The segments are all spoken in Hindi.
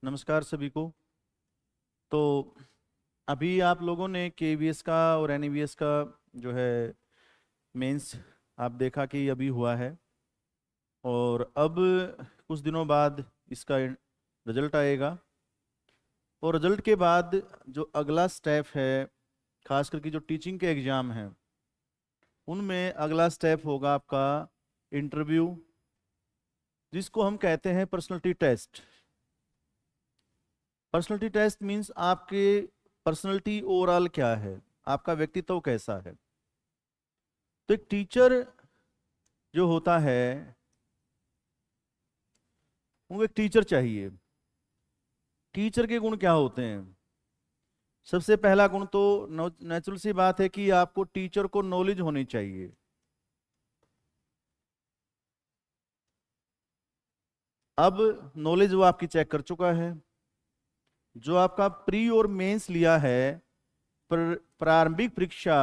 नमस्कार सभी को। तो अभी आप लोगों ने केवीएस का और एनईवीएस का जो है मेंस आप देखा कि अभी हुआ है, और अब कुछ दिनों बाद इसका रिजल्ट आएगा। और रिजल्ट के बाद जो अगला स्टेप है, खास करके जो टीचिंग के एग्ज़ाम हैं उनमें अगला स्टेप होगा आपका इंटरव्यू, जिसको हम कहते हैं personality test. Personality test means आपके पर्सनैलिटी ओवरऑल क्या है, आपका व्यक्तित्व कैसा है। तो एक टीचर जो होता है उनको एक टीचर चाहिए। टीचर के गुण क्या होते हैं? सबसे पहला गुण तो नेचुरल सी बात है कि आपको टीचर को नॉलेज होनी चाहिए। अब नॉलेज वो आपकी चेक कर चुका है। जो आपका प्री और मेंस लिया है, प्रारंभिक परीक्षा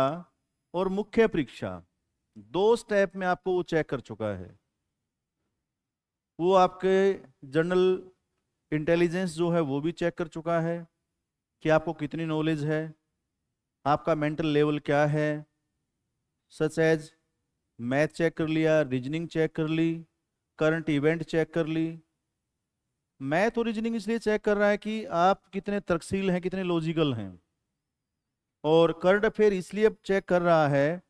और मुख्य परीक्षा, दो स्टेप में आपको वो चेक कर चुका है। वो आपके जनरल इंटेलिजेंस जो है वो भी चेक कर चुका है कि आपको कितनी नॉलेज है, आपका मेंटल लेवल क्या है, सच एज मैथ चेक कर लिया, रीजनिंग चेक कर ली, करंट इवेंट चेक कर ली। मैथ और रीजनिंग इसलिए चेक कर रहा है कि आप कितने तर्कशील हैं, कितने लॉजिकल हैं। और करंट अफेयर इसलिए चेक कर रहा है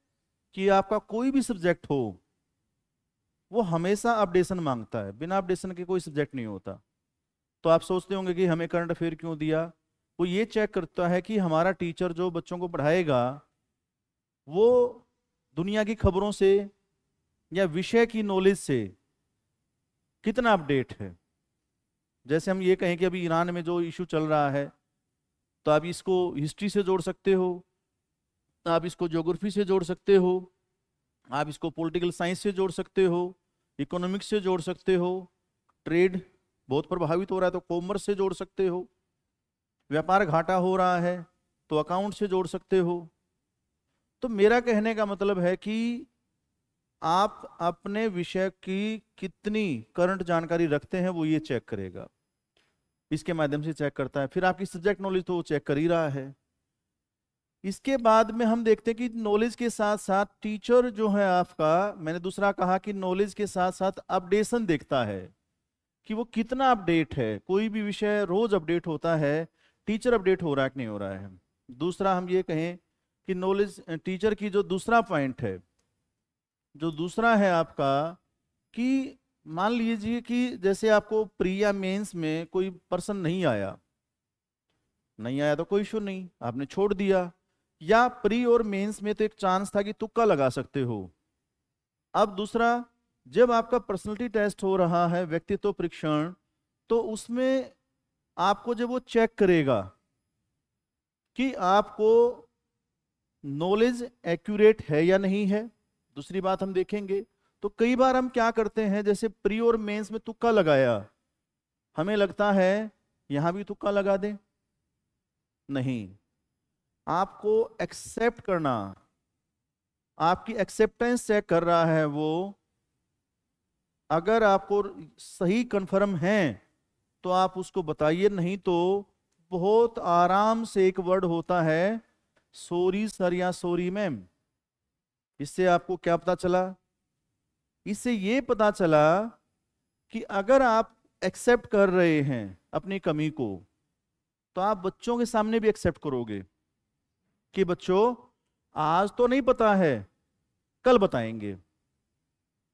कि आपका कोई भी सब्जेक्ट हो वो हमेशा अपडेशन मांगता है, बिना अपडेशन के कोई सब्जेक्ट नहीं होता। तो आप सोचते होंगे कि हमें करंट अफेयर क्यों दिया। वो ये चेक करता है कि हमारा टीचर जो बच्चों को पढ़ाएगा वो दुनिया की खबरों से या विषय की नॉलेज से कितना अपडेट है। जैसे हम ये कहें कि अभी ईरान में जो इशू चल रहा है, तो आप इसको हिस्ट्री से जोड़ सकते हो, आप इसको ज्योग्राफी से जोड़ सकते हो, आप इसको पॉलिटिकल साइंस से जोड़ सकते हो, इकोनॉमिक्स से जोड़ सकते हो, ट्रेड बहुत प्रभावित हो रहा है तो कॉमर्स से जोड़ सकते हो, व्यापार घाटा हो रहा है तो अकाउंट से जोड़ सकते हो। तो मेरा कहने का मतलब है कि आप अपने विषय की कितनी करंट जानकारी रखते हैं वो ये चेक करेगा, इसके माध्यम से चेक करता है। फिर आपकी सब्जेक्ट नॉलेज तो वो चेक कर ही रहा है। इसके बाद में हम देखते हैं कि नॉलेज के साथ साथ टीचर जो है आपका, मैंने दूसरा कहा कि नॉलेज के साथ साथ अपडेशन देखता है कि वो कितना अपडेट है। कोई भी विषय रोज अपडेट होता है, टीचर अपडेट हो रहा है कि नहीं हो रहा है। दूसरा हम ये कहें कि नॉलेज टीचर की जो दूसरा पॉइंट है, जो दूसरा है आपका, कि मान लीजिए कि जैसे आपको प्री या मेंस में कोई पर्सन नहीं आया, नहीं आया तो कोई इशू नहीं, आपने छोड़ दिया। या प्री और मेंस में तो एक चांस था कि तुक्का लगा सकते हो। अब दूसरा, जब आपका पर्सनालिटी टेस्ट हो रहा है, व्यक्तित्व परीक्षण, तो उसमें आपको जब वो चेक करेगा कि आपको नॉलेज एक्यूरेट है या नहीं है, दूसरी बात हम देखेंगे। तो कई बार हम क्या करते हैं, जैसे प्री और मेंस में तुक्का लगाया, हमें लगता है यहां भी तुक्का लगा दें। नहीं, आपको एक्सेप्ट करना, आपकी एक्सेप्टेंस चेक कर रहा है वो। अगर आपको सही कंफर्म है तो आप उसको बताइए, नहीं तो बहुत आराम से एक वर्ड होता है, सॉरी सर या सॉरी मैम। इससे आपको क्या पता चला? इससे ये पता चला कि अगर आप एक्सेप्ट कर रहे हैं अपनी कमी को, तो आप बच्चों के सामने भी एक्सेप्ट करोगे कि बच्चों आज तो नहीं पता है, कल बताएंगे।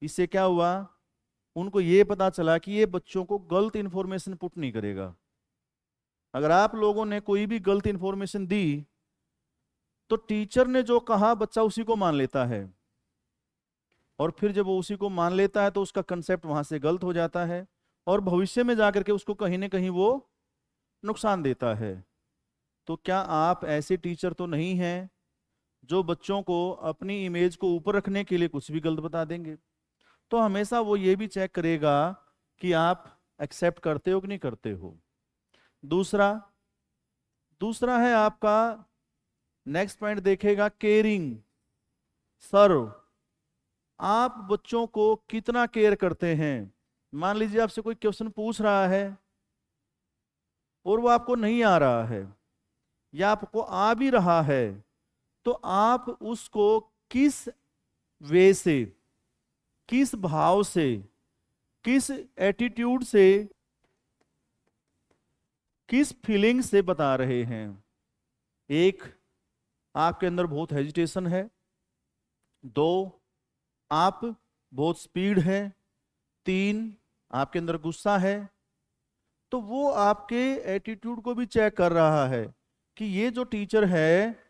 इससे क्या हुआ? उनको ये पता चला कि ये बच्चों को गलत इंफॉर्मेशन पुट नहीं करेगा। अगर आप लोगों ने कोई भी गलत इंफॉर्मेशन दी तो टीचर ने जो कहा बच्चा उसी को मान लेता है, और फिर जब वो उसी को मान लेता है तो उसका कंसेप्ट वहां से गलत हो जाता है, और भविष्य में जाकर के उसको कहीं ना कहीं वो नुकसान देता है। तो क्या आप ऐसे टीचर तो नहीं हैं जो बच्चों को अपनी इमेज को ऊपर रखने के लिए कुछ भी गलत बता देंगे? तो हमेशा वो ये भी चेक करेगा कि आप एक्सेप्ट करते हो कि नहीं करते हो। दूसरा दूसरा है आपका, नेक्स्ट पॉइंट देखेगा, केयरिंग, सर्व। आप बच्चों को कितना केयर करते हैं। मान लीजिए आपसे कोई क्वेश्चन पूछ रहा है, और वो आपको नहीं आ रहा है या आपको आ भी रहा है, तो आप उसको किस वे से, किस भाव से, किस एटीट्यूड से, किस फीलिंग से बता रहे हैं। एक, आपके अंदर बहुत हेजिटेशन है। दो, आप बहुत स्पीड है। तीन, आपके अंदर गुस्सा है। तो वो आपके एटीट्यूड को भी चेक कर रहा है कि ये जो टीचर है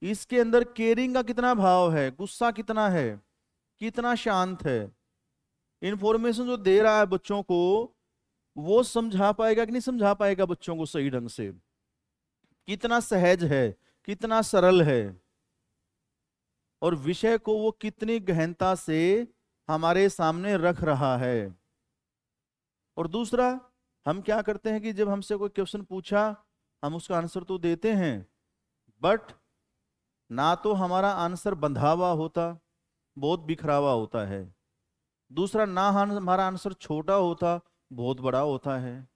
इसके अंदर केयरिंग का कितना भाव है, गुस्सा कितना है, कितना शांत है। इंफॉर्मेशन जो दे रहा है बच्चों को, वो समझा पाएगा कि नहीं समझा पाएगा बच्चों को सही ढंग से, कितना सहज है, कितना सरल है, और विषय को वो कितनी गहनता से हमारे सामने रख रहा है। और दूसरा, हम क्या करते हैं कि जब हमसे कोई क्वेश्चन पूछा, हम उसका आंसर तो देते हैं, बट ना तो हमारा आंसर बंधा हुआ होता, बहुत बिखरा हुआ होता है। दूसरा, ना हमारा आंसर छोटा होता, बहुत बड़ा होता है।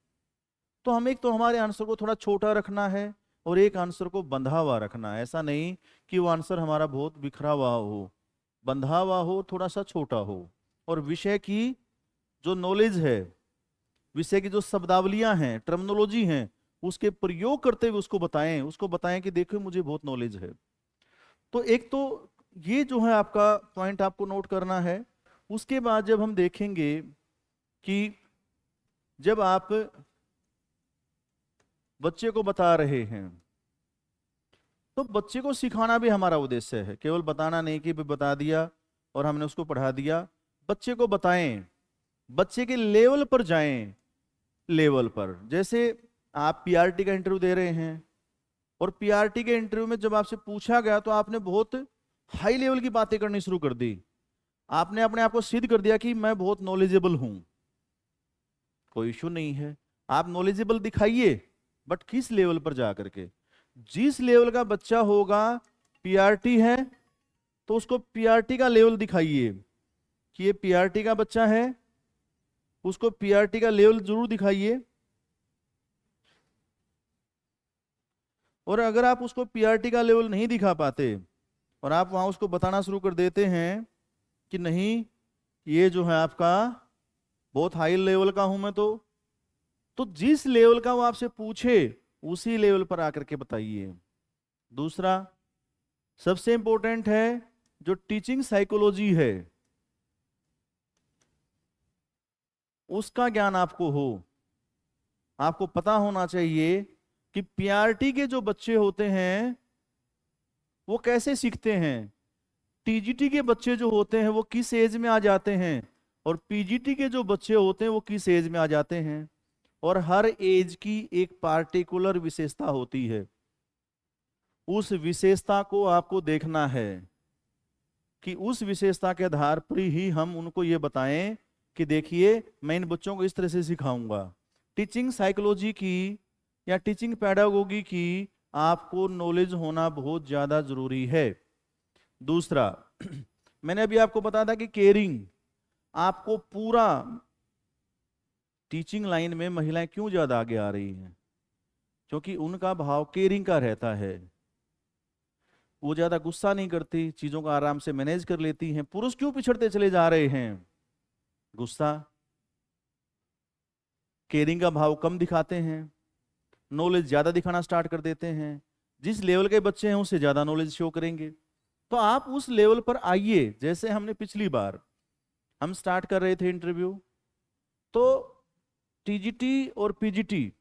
तो हम एक तो हमारे आंसर को थोड़ा छोटा रखना है और एक आंसर को बंधा हुआ रखना है। ऐसा नहीं कि वो आंसर हमारा बहुत बिखरा हुआ हो, बंधा हुआ हो, थोड़ा सा छोटा हो। और विषय की जो नॉलेज है, विषय की जो शब्दावलियां हैं, टर्मिनोलॉजी हैं, उसके प्रयोग करते हुए उसको बताएं कि देखो मुझे बहुत नॉलेज है। तो एक तो ये जो है आपका पॉइंट आपको नोट करना है। उसके बाद जब हम देखेंगे कि जब आप बच्चे को बता रहे हैं, तो बच्चे को सिखाना भी हमारा उद्देश्य है, केवल बताना नहीं कि बता दिया और हमने उसको पढ़ा दिया। बच्चे को बताएं, बच्चे के लेवल पर जाएं। लेवल पर, जैसे आप पीआरटी का इंटरव्यू दे रहे हैं, और पीआरटी के इंटरव्यू में जब आपसे पूछा गया तो आपने बहुत हाई लेवल की बातें करनी शुरू कर दी। आपने अपने आप को सिद्ध कर दिया कि मैं बहुत नॉलेजेबल हूं। कोई इशू नहीं है, आप नॉलेजेबल दिखाइए, बट किस लेवल पर जा करके। जिस लेवल का बच्चा होगा, पीआरटी है तो उसको पीआरटी का लेवल दिखाइए कि ये पीआरटी का बच्चा है, उसको पीआरटी का लेवल जरूर दिखाइए। और अगर आप उसको पीआरटी का लेवल नहीं दिखा पाते और आप वहां उसको बताना शुरू कर देते हैं कि नहीं ये जो है आपका बहुत हाई लेवल का हूं मैं, तो जिस लेवल का वो आपसे पूछे उसी लेवल पर आकर के बताइए। दूसरा, सबसे इंपॉर्टेंट है जो टीचिंग साइकोलॉजी है, उसका ज्ञान आपको हो। आपको पता होना चाहिए कि पीआरटी के जो बच्चे होते हैं वो कैसे सीखते हैं, टीजीटी के बच्चे जो होते हैं वो किस एज में आ जाते हैं, और पीजीटी के जो बच्चे होते हैं वो किस एज में आ जाते हैं। और हर एज की एक पार्टिकुलर विशेषता होती है। उस विशेषता को आपको देखना है कि उस विशेषता के आधार पर ही हम उनको ये बताएं कि देखिए मैं इन बच्चों को इस तरह से सिखाऊंगा। टीचिंग साइकोलॉजी की या टीचिंग पैडागोगी की आपको नॉलेज होना बहुत ज्यादा जरूरी है। दूसरा, मैंने अभी आपको बताया था कि केयरिंग, आपको पूरा टीचिंग लाइन में महिलाएं क्यों ज्यादा आगे आ रही हैं, क्योंकि उनका भाव केयरिंग का रहता है। वो ज्यादा गुस्सा नहीं करती, चीजों को आराम से मैनेज कर लेती हैं। पुरुष क्यों पिछड़ते चले जा रहे हैं, गुस्सा, केयरिंग का भाव कम दिखाते हैं, नॉलेज ज्यादा दिखाना स्टार्ट कर देते हैं। जिस लेवल के बच्चे हैं उससे ज्यादा नॉलेज शो करेंगे। तो आप उस लेवल पर आइए। जैसे हमने पिछली बार हम स्टार्ट कर रहे थे इंटरव्यू, तो टीजीटी और पीजीटी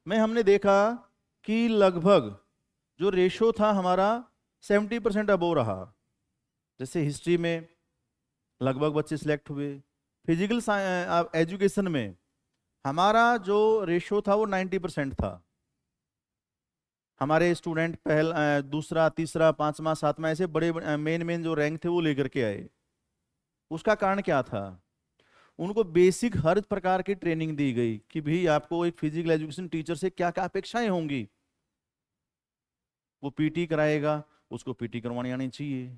में हमने देखा कि लगभग जो रेशो था हमारा 70% अबोव रहा। जैसे हिस्ट्री में लगभग बच्चे सिलेक्ट हुए, फिजिकल एजुकेशन में हमारा जो रेशो था वो 90% था। हमारे स्टूडेंट दूसरा, तीसरा, पांचवा, सातवां, ऐसे बड़े मेन जो रैंक थे वो लेकर के आए। उसका कारण क्या था, उनको बेसिक हर प्रकार की ट्रेनिंग दी गई कि भाई आपको एक फिजिकल एजुकेशन टीचर से क्या क्या अपेक्षाएं होंगी। वो पीटी कराएगा, उसको पीटी करवानी आनी चाहिए।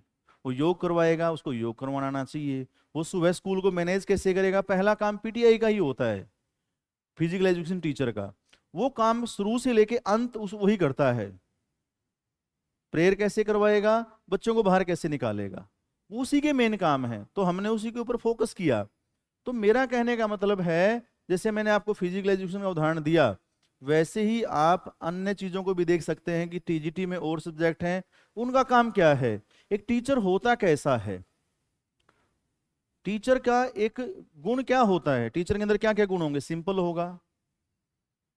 वो योग करवाएगा, उसको योग करवाना आना चाहिए। वो सुबह स्कूल को मैनेज कैसे करेगा, पहला काम पीटीआई का ही होता है, फिजिकल एजुकेशन टीचर का। वो काम शुरू से लेके अंत उस वही करता है। प्रेयर कैसे करवाएगा, बच्चों को बाहर कैसे निकालेगा, उसी के मेन काम है, तो हमने उसी के ऊपर फोकस किया। तो मेरा कहने का मतलब है, जैसे मैंने आपको फिजिकल एजुकेशन का उदाहरण दिया, वैसे ही आप अन्य चीजों को भी देख सकते हैं कि टीजीटी में और सब्जेक्ट हैं, उनका काम क्या है, एक टीचर होता कैसा है, टीचर का एक गुण क्या होता है, टीचर के अंदर क्या क्या गुण होंगे, सिंपल होगा,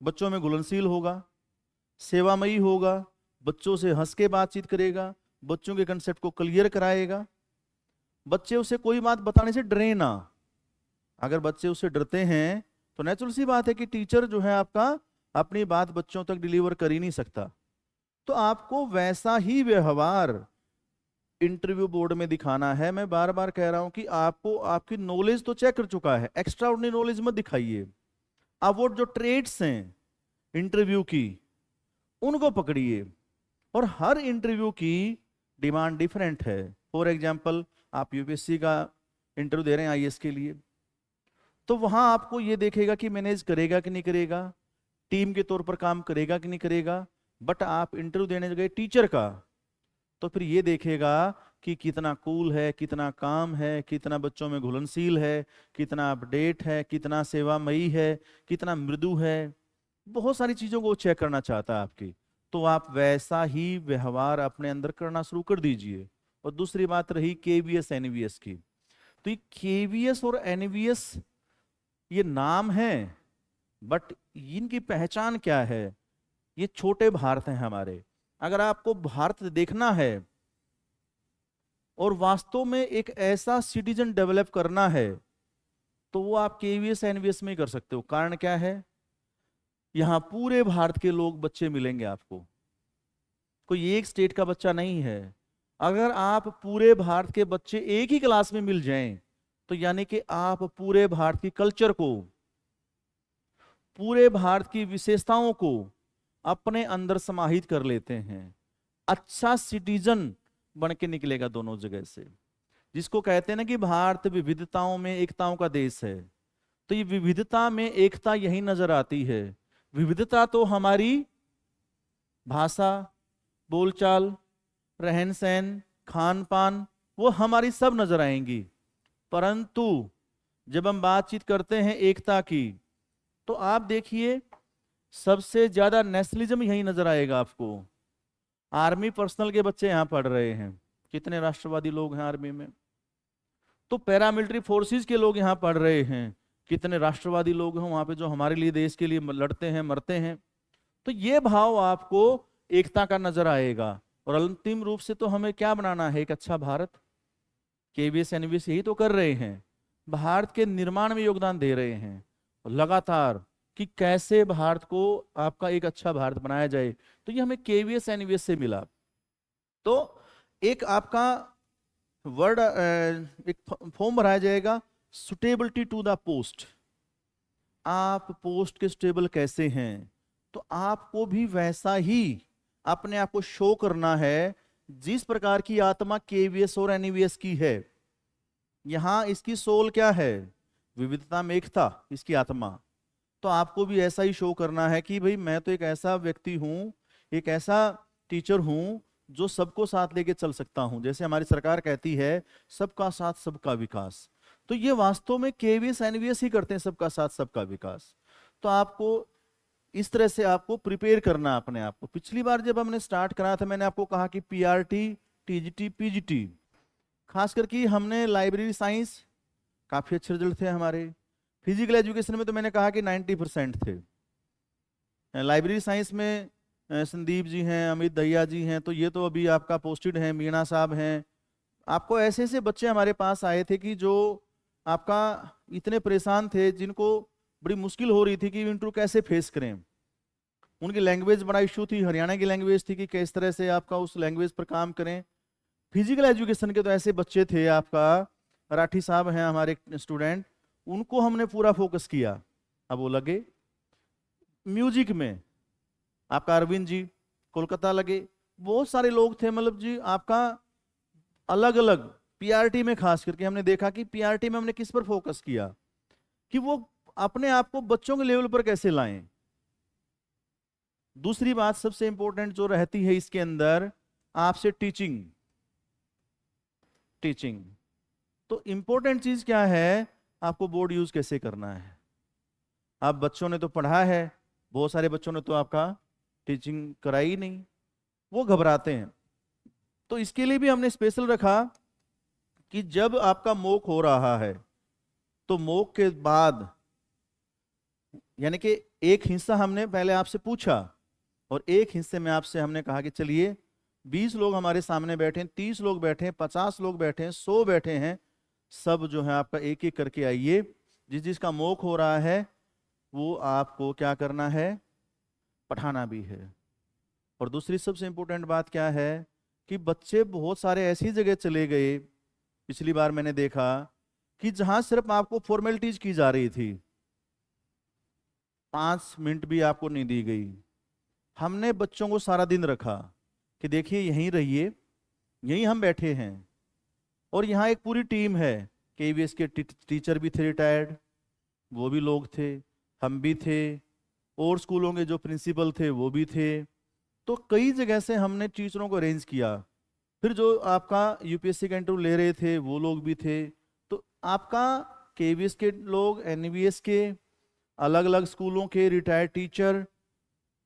बच्चों में घुलनशील होगा, सेवामयी होगा, बच्चों से हंस के बातचीत करेगा, बच्चों के कंसेप्ट को क्लियर कराएगा, बच्चे उसे कोई बात बताने से डरे ना। अगर बच्चे उससे डरते हैं तो नेचुरल सी बात है कि टीचर जो है आपका अपनी बात बच्चों तक डिलीवर कर ही नहीं सकता। तो आपको वैसा ही व्यवहार इंटरव्यू बोर्ड में दिखाना है। मैं बार बार कह रहा हूं कि आपको आपकी नॉलेज तो चेक कर चुका है, एक्स्ट्रा ऑर्डिनरी नॉलेज मत दिखाइए। आप वो जो ट्रेड्स हैं इंटरव्यू की उनको पकड़िए, और हर इंटरव्यू की डिमांड डिफरेंट है। फॉर एग्जाम्पल, आप यूपीएससी का इंटरव्यू दे रहे हैं आईएएस के लिए, तो वहां आपको ये देखेगा कि मैनेज करेगा कि नहीं करेगा, टीम के तौर पर काम करेगा कि नहीं करेगा। बट आप इंटरव्यू देने गए टीचर का, तो फिर ये देखेगा कि कितना कूल है, कितना काम है, कितना बच्चों में घुलनशील है, कितना अपडेट है, कितना सेवामयी है, कितना मृदु है, बहुत सारी चीजों को चेक करना चाहता है आपकी। तो आप वैसा ही व्यवहार अपने अंदर करना शुरू कर दीजिए। और दूसरी बात रही केवीएस एनवीएस की, तो ये केवीएस और एनवीएस ये नाम है, बट इनकी पहचान क्या है, ये छोटे भारत हैं हमारे। अगर आपको भारत देखना है और वास्तव में एक ऐसा सिटीजन डेवलप करना है, तो वो आप केवीएस एनवीएस में ही कर सकते हो। कारण क्या है, यहां पूरे भारत के लोग बच्चे मिलेंगे आपको, कोई एक स्टेट का बच्चा नहीं है। अगर आप पूरे भारत के बच्चे एक ही क्लास में मिल जाएं, तो यानी कि आप पूरे भारत की कल्चर को, पूरे भारत की विशेषताओं को अपने अंदर समाहित कर लेते हैं। अच्छा सिटीजन बन के निकलेगा दोनों जगह से, जिसको कहते हैं ना कि भारत विविधताओं में एकताओं का देश है। तो ये विविधता में एकता यही नजर आती है। विविधता तो हमारी भाषा, बोलचाल, रहन सहन, खान पान, वो हमारी सब नजर आएंगी। परंतु जब हम बातचीत करते हैं एकता की, तो आप देखिए सबसे ज्यादा नेशनलिज्म यही नजर आएगा आपको। आर्मी पर्सनल के बच्चे यहां पढ़ रहे हैं, कितने राष्ट्रवादी लोग हैं आर्मी में। तो पैरामिलिट्री फोर्सेस के लोग यहां पढ़ रहे हैं, कितने राष्ट्रवादी लोग हैं वहां पे जो हमारे लिए, देश के लिए लड़ते हैं, मरते हैं। तो ये भाव आपको एकता का नजर आएगा। और अंतिम रूप से तो हमें क्या बनाना है, एक अच्छा भारत। केवीएस एनवीएस यही तो कर रहे हैं, भारत के निर्माण में योगदान दे रहे हैं लगातार, कि कैसे भारत को आपका एक अच्छा भारत बनाया जाए। तो ये हमें केवीएस एनवीएस से मिला। तो एक आपका वर्ड, एक फॉर्म भराया जाएगा, सुटेबिलिटी टू द पोस्ट। आप पोस्ट के स्टेबल कैसे हैं, तो आपको भी वैसा ही अपने आप को शो करना है जिस प्रकार की आत्मा केवीएस और एनवीएस की है। यहां इसकी सोल क्या है, विविधता में एकता, इसकी आत्मा। तो आपको भी ऐसा ही शो करना है कि भाई मैं तो एक ऐसा व्यक्ति हूं, एक ऐसा टीचर हूं जो सबको साथ लेके चल सकता हूं। जैसे हमारी सरकार कहती है सबका साथ सबका विकास, तो ये वास्तव में केवीएस एनवीएस ही करते हैं, सबका साथ सबका विकास। तो आपको इस तरह से आपको प्रिपेयर करना अपने आप को। पिछली बार जब हमने स्टार्ट करा था, मैंने आपको कहा कि पीआरटी, टीजीटी, पीजीटी, खास करके हमने लाइब्रेरी साइंस काफी अच्छे रिजल्ट थे हमारे। फिजिकल एजुकेशन में तो मैंने कहा कि 90% थे। लाइब्रेरी साइंस में संदीप जी हैं, अमित दहिया जी हैं, तो ये तो अभी आपका पोस्टेड हैं, मीणा साहब हैं। आपको ऐसे ऐसे बच्चे हमारे पास आए थे कि जो आपका इतने परेशान थे, जिनको बड़ी मुश्किल हो रही थी कि इंटरव्यू कैसे फेस करें। उनकी लैंग्वेज बड़ा इशू थी, हरियाणा की लैंग्वेज थी, कि किस तरह से आपका उस लैंग्वेज पर काम करें। फिजिकल एजुकेशन के तो ऐसे बच्चे थे, आपका राठी साहब हैं हमारे स्टूडेंट, उनको हमने पूरा फोकस किया। अब वो लगे म्यूजिक में, आपका अरविंद जी कोलकाता लगे, बहुत सारे लोग थे, मतलब जी आपका अलग अलग। पीआरटी में खास करके हमने देखा कि पीआरटी में हमने किस पर फोकस किया, कि वो अपने आप को बच्चों के लेवल पर कैसे लाएं। दूसरी बात सबसे इंपॉर्टेंट जो रहती है इसके अंदर, आपसे टीचिंग। टीचिंग तो इंपॉर्टेंट चीज क्या है, आपको बोर्ड यूज कैसे करना है। आप बच्चों ने तो पढ़ा है, बहुत सारे बच्चों ने तो आपका टीचिंग कराई ही नहीं, वो घबराते हैं। तो इसके लिए भी हमने स्पेशल रखा कि जब आपका मॉक हो रहा है तो मॉक के बाद, यानी कि एक हिस्सा हमने पहले आपसे पूछा और एक हिस्से में आपसे हमने कहा कि चलिए 20 लोग हमारे सामने बैठे हैं, 30 लोग बैठे हैं, 50 लोग बैठे हैं, 100 बैठे हैं, सब जो है आपका एक एक करके आइए। जिस जिसका मॉक हो रहा है वो आपको क्या करना है, पढ़ाना भी है। और दूसरी सबसे इंपॉर्टेंट बात क्या है कि बच्चे बहुत सारे ऐसी जगह चले गए, पिछली बार मैंने देखा कि जहां सिर्फ आपको फॉर्मेलिटीज की जा रही थी, 5 मिनट भी आपको नहीं दी गई। हमने बच्चों को सारा दिन रखा कि देखिए यहीं रहिए, यहीं हम बैठे हैं, और यहाँ एक पूरी टीम है। केवीएस के टीचर भी थे रिटायर्ड, वो भी लोग थे, हम भी थे, और स्कूलों के जो प्रिंसिपल थे वो भी थे। तो कई जगह से हमने टीचरों को अरेंज किया। फिर जो आपका यूपीएससी का इंटरव्यू ले रहे थे वो लोग भी थे। तो आपका केवीएस के लोग, एनवीएस के, अलग अलग स्कूलों के रिटायर्ड टीचर,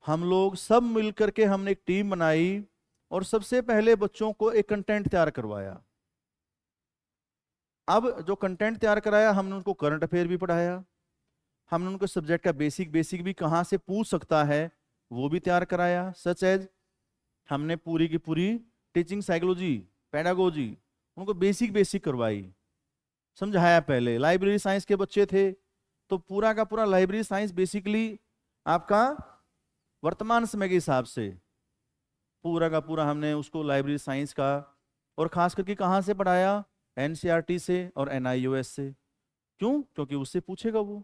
हम लोग सब मिलकर के हमने एक टीम बनाई और सबसे पहले बच्चों को एक कंटेंट तैयार करवाया। अब जो कंटेंट तैयार कराया, हमने उनको करंट अफेयर भी पढ़ाया, हमने उनको सब्जेक्ट का बेसिक भी कहाँ से पूछ सकता है वो भी तैयार कराया। सच एज हमने पूरी की पूरी टीचिंग साइकोलॉजी, पेडागोजी उनको बेसिक करवाई, समझाया। पहले लाइब्रेरी साइंस के बच्चे थे तो पूरा का पूरा लाइब्रेरी साइंस बेसिकली आपका वर्तमान समय के हिसाब से पूरा का पूरा हमने उसको लाइब्रेरी साइंस का, और खास करके कहाँ से पढ़ाया, एनसीईआरटी से और एनआईओएस से। क्यों? क्योंकि उससे पूछेगा वो,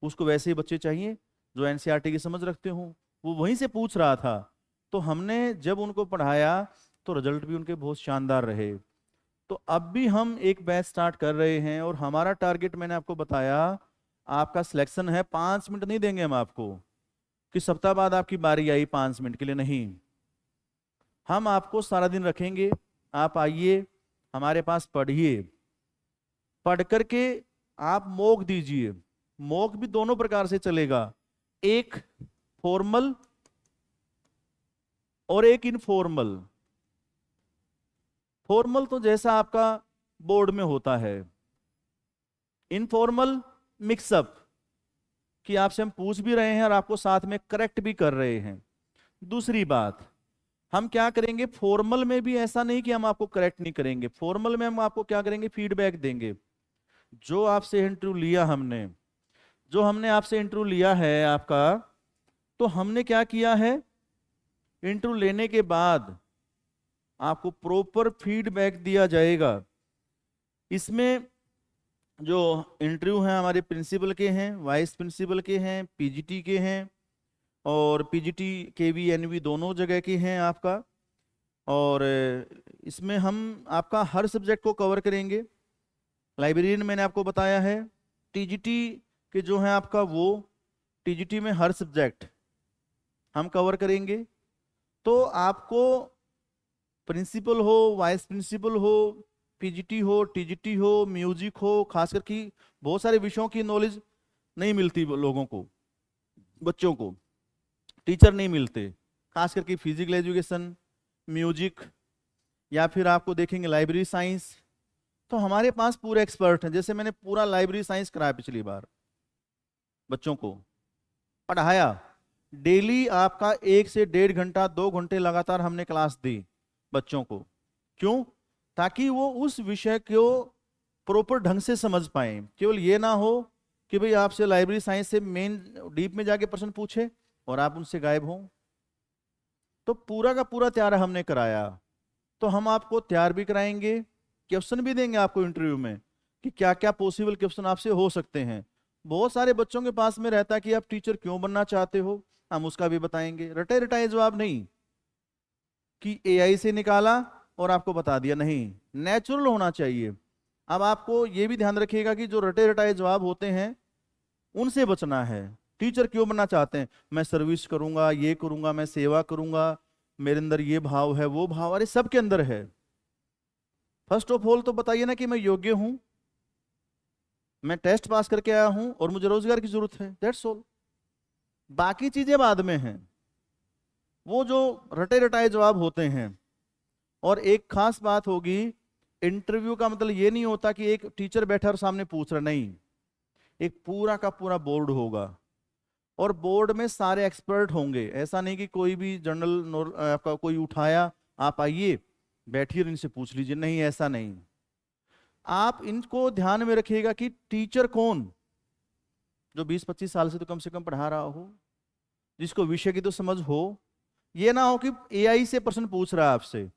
उसको वैसे ही बच्चे चाहिए जो एनसीईआरटी की समझ रखते हो, वो वहीं से पूछ रहा था। तो हमने जब उनको पढ़ाया तो रिजल्ट भी उनके बहुत शानदार रहे। तो अब भी हम एक बैच स्टार्ट कर रहे हैं और हमारा टारगेट मैंने आपको बताया, आपका सिलेक्शन है। 5 मिनट नहीं देंगे हम आपको कि सप्ताह बाद आपकी बारी आई 5 मिनट के लिए, नहीं। हम आपको सारा दिन रखेंगे, आप आइए हमारे पास, पढ़िए, पढ़ करके आप मॉक दीजिए। मॉक भी दोनों प्रकार से चलेगा, एक फॉर्मल और एक इनफॉर्मल। फॉर्मल तो जैसा आपका बोर्ड में होता है, इनफॉर्मल मिक्सअप कि आपसे हम पूछ भी रहे हैं और आपको साथ में करेक्ट भी कर रहे हैं। दूसरी बात, हम क्या करेंगे, फॉर्मल में भी ऐसा नहीं कि हम आपको करेक्ट नहीं करेंगे, फॉर्मल में हम आपको क्या करेंगे, फीडबैक देंगे। जो आपसे इंटरव्यू लिया हमने, जो हमने आपसे इंटरव्यू लिया है आपका, तो हमने क्या किया है, इंटरव्यू लेने के बाद आपको प्रॉपर फीडबैक दिया जाएगा। इसमें जो इंटरव्यू हैं हमारे प्रिंसिपल के हैं, वाइस प्रिंसिपल के हैं, पीजीटी के हैं, और पीजीटी केवी एनवी दोनों जगह के हैं आपका। और इसमें हम आपका हर सब्जेक्ट को कवर करेंगे। लाइब्रेरियन मैंने आपको बताया है, टीजीटी के जो है आपका वो, टीजीटी में हर सब्जेक्ट हम कवर करेंगे। तो आपको प्रिंसिपल हो, वाइस प्रिंसिपल हो, पीजीटी हो, टीजीटी हो, म्यूजिक हो, खास करके बहुत सारे विषयों की नॉलेज नहीं मिलती लोगों को, बच्चों को टीचर नहीं मिलते, खास करके फिजिकल एजुकेशन, म्यूजिक, या फिर आपको देखेंगे लाइब्रेरी साइंस। तो हमारे पास पूरे एक्सपर्ट हैं। जैसे मैंने पूरा लाइब्रेरी साइंस कराया पिछली बार, बच्चों को पढ़ाया, डेली आपका 1 से 1.5 घंटा 2 घंटे लगातार हमने क्लास दी बच्चों को। क्यों? ताकि वो उस विषय को प्रॉपर ढंग से समझ पाए। केवल ये ना हो कि भाई आपसे लाइब्रेरी साइंस से मेन डीप में जाके प्रश्न पूछे और आप उनसे गायब हों। तो पूरा का पूरा तैयार हमने कराया। तो हम आपको तैयार भी कराएंगे, क्वेश्चन भी देंगे आपको इंटरव्यू में कि क्या क्या पॉसिबल क्वेश्चन आपसे हो सकते हैं। बहुत सारे बच्चों के पास में रहता है कि आप टीचर क्यों बनना चाहते हो, हम उसका भी बताएंगे। रटे रटाए जवाब नहीं कि एआई से निकाला और आपको बता दिया, नहीं, नेचुरल होना चाहिए। अब आपको ये भी ध्यान रखिएगा कि जो रटे रटाए जवाब होते हैं उनसे बचना है। टीचर क्यों बनना चाहते हैं? मैं सर्विस करूंगा, ये करूंगा, मैं सेवा करूंगा, मेरे अंदर ये भाव है, वो भाव, अरे सबके अंदर है। फर्स्ट ऑफ ऑल तो बताइए ना कि मैं योग्य हूं, मैं टेस्ट पास करके आया हूं और मुझे रोजगार की जरूरत है, दैट्स ऑल। बाकी चीजें बाद में हैं, वो जो रटे रटाए जवाब होते हैं। और एक खास बात होगी, इंटरव्यू का मतलब ये नहीं होता कि एक टीचर बैठा और सामने पूछ रहा, नहीं, एक पूरा का पूरा बोर्ड होगा और बोर्ड में सारे एक्सपर्ट होंगे। ऐसा नहीं कि कोई भी जनरल आपका कोई उठाया, आप आइए बैठिए और इनसे पूछ लीजिए, नहीं, ऐसा नहीं। आप इनको ध्यान में रखिएगा कि टीचर कौन, जो 20-25 साल से तो कम से कम पढ़ा रहा हो, जिसको विषय की तो समझ हो। ये ना हो कि एआई से प्रश्न पूछ रहा है आपसे,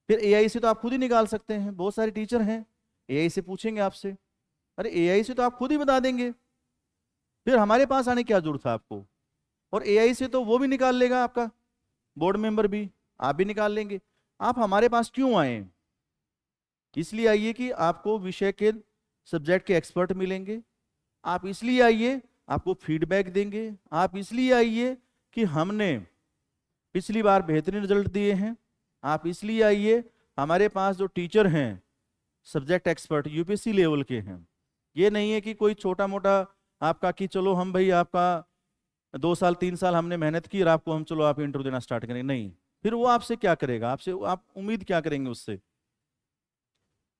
फिर एआई से तो आप खुद ही निकाल सकते हैं, बहुत सारे टीचर हैं एआई से पूछेंगे आपसे, अरे एआई से तो आप खुद ही बता देंगे, फिर हमारे पास आने की क्या जरूरत है आपको? और एआई से तो वो भी निकाल लेगा, आपका बोर्ड मेंबर भी, आप भी निकाल लेंगे। आप हमारे पास क्यों आए? इसलिए आइए कि आपको विषय के, सब्जेक्ट के एक्सपर्ट मिलेंगे। आप इसलिए आइए, आपको फीडबैक देंगे। आप इसलिए आइए कि हमने पिछली बार बेहतरीन रिजल्ट दिए हैं। आप इसलिए आइए, हमारे पास जो टीचर हैं सब्जेक्ट एक्सपर्ट यूपीएससी लेवल के हैं। ये नहीं है कि कोई छोटा मोटा आपका कि चलो हम भाई आपका 2 साल 3 साल हमने मेहनत की और आपको हम चलो आप इंटरव्यू देना स्टार्ट करेंगे, नहीं। फिर वो आपसे क्या करेगा? आपसे आप उम्मीद क्या करेंगे उससे?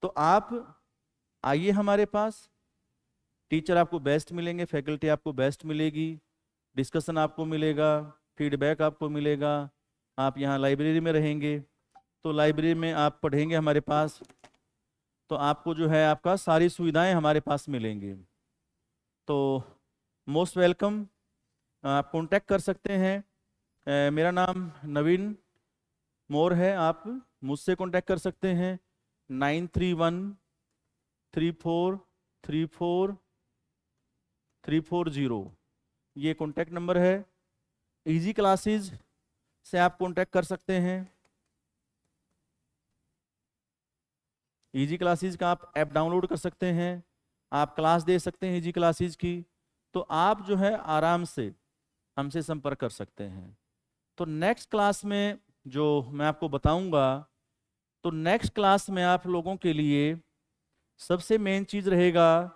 तो आप आइए हमारे पास, टीचर आपको बेस्ट मिलेंगे, फैकल्टी आपको बेस्ट मिलेगी, डिस्कशन आपको मिलेगा, फीडबैक आपको मिलेगा। आप यहाँ लाइब्रेरी में रहेंगे तो लाइब्रेरी में आप पढ़ेंगे हमारे पास, तो आपको जो है आपका सारी सुविधाएं हमारे पास मिलेंगी। तो मोस्ट वेलकम, आप कांटेक्ट कर सकते हैं। मेरा नाम नवीन मोर है, आप मुझसे कांटेक्ट कर सकते हैं। 9313434340 ये कांटेक्ट नंबर है। इजी क्लासेस से आप कांटेक्ट कर सकते हैं। इजी क्लासेस का आप ऐप डाउनलोड कर सकते हैं, आप क्लास दे सकते हैं इजी क्लासेस की। तो आप जो है आराम से हमसे संपर्क कर सकते हैं। तो नेक्स्ट क्लास में जो मैं आपको बताऊंगा, तो नेक्स्ट क्लास में आप लोगों के लिए सबसे मेन चीज रहेगा